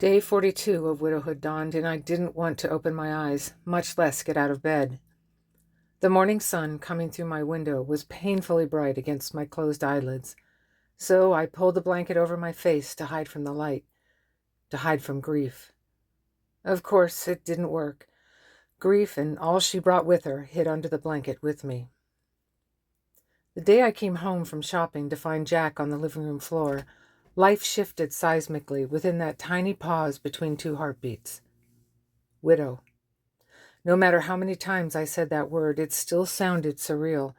Day 42 of widowhood dawned, and I didn't want to open my eyes, much less get out of bed. The morning sun coming through my window was painfully bright against my closed eyelids, so I pulled the blanket over my face to hide from the light, to hide from grief. Of course, it didn't work. Grief and all she brought with her hid under the blanket with me. The day I came home from shopping to find Jack on the living room floor, life shifted seismically within that tiny pause between two heartbeats. Widow. No matter how many times I said that word, it still sounded surreal,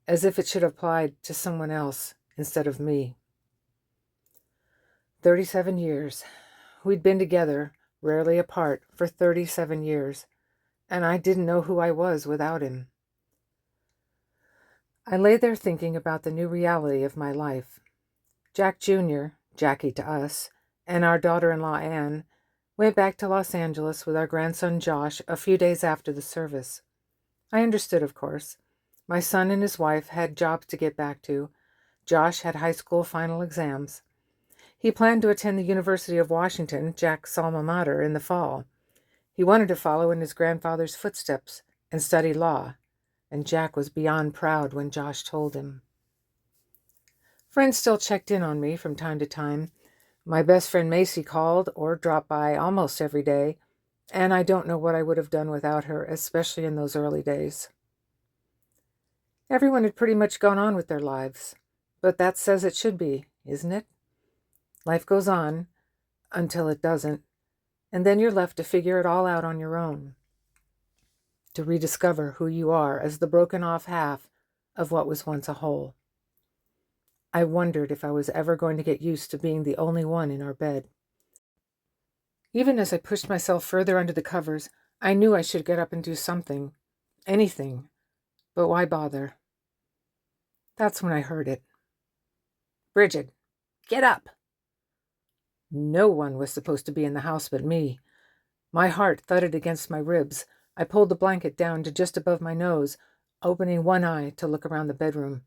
as if it should have applied to someone else instead of me. 37 years. We'd been together, rarely apart, for 37 years, and I didn't know who I was without him. I lay there thinking about the new reality of my life. Jack Jr., Jackie to us, and our daughter-in-law Anne went back to Los Angeles with our grandson Josh a few days after the service. I understood, of course. My son and his wife had jobs to get back to. Josh had high school final exams. He planned to attend the University of Washington, Jack's alma mater, in the fall. He wanted to follow in his grandfather's footsteps and study law, and Jack was beyond proud when Josh told him. Friends still checked in on me from time to time. My best friend Macy called or dropped by almost every day, and I don't know what I would have done without her, especially in those early days. Everyone had pretty much gone on with their lives, but that says it should be, isn't it? Life goes on until it doesn't, and then you're left to figure it all out on your own, to rediscover who you are as the broken off half of what was once a whole. I wondered if I was ever going to get used to being the only one in our bed. Even as I pushed myself further under the covers, I knew I should get up and do something, anything, but why bother? That's when I heard it. Bridget, get up! No one was supposed to be in the house but me. My heart thudded against my ribs. I pulled the blanket down to just above my nose, opening one eye to look around the bedroom.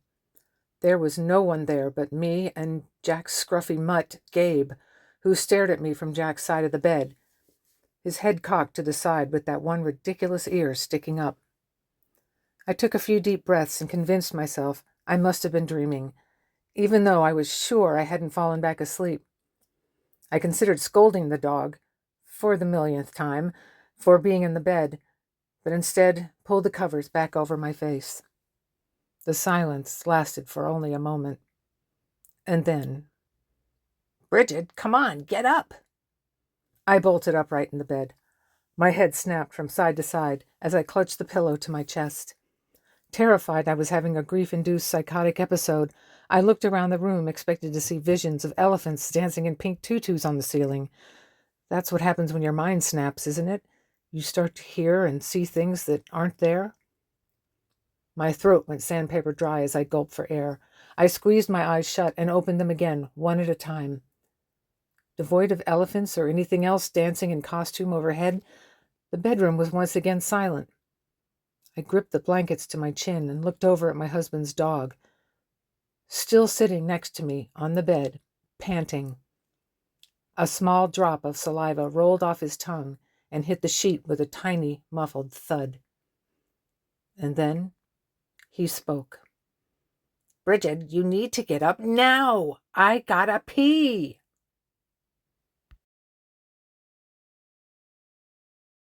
There was no one there but me and Jack's scruffy mutt, Gabe, who stared at me from Jack's side of the bed, his head cocked to the side with that one ridiculous ear sticking up. I took a few deep breaths and convinced myself I must have been dreaming, even though I was sure I hadn't fallen back asleep. I considered scolding the dog, for the millionth time, for being in the bed, but instead pulled the covers back over my face. The silence lasted for only a moment. And then, Bridget, come on, get up! I bolted upright in the bed. My head snapped from side to side as I clutched the pillow to my chest. Terrified I was having a grief-induced psychotic episode, I looked around the room, expected to see visions of elephants dancing in pink tutus on the ceiling. That's what happens when your mind snaps, isn't it? You start to hear and see things that aren't there. My throat went sandpaper dry as I gulped for air. I squeezed my eyes shut and opened them again, one at a time. Devoid of elephants or anything else dancing in costume overhead, the bedroom was once again silent. I gripped the blankets to my chin and looked over at my husband's dog, still sitting next to me on the bed, panting. A small drop of saliva rolled off his tongue and hit the sheet with a tiny, muffled thud. And then he spoke. Bridget, you need to get up now. I gotta pee.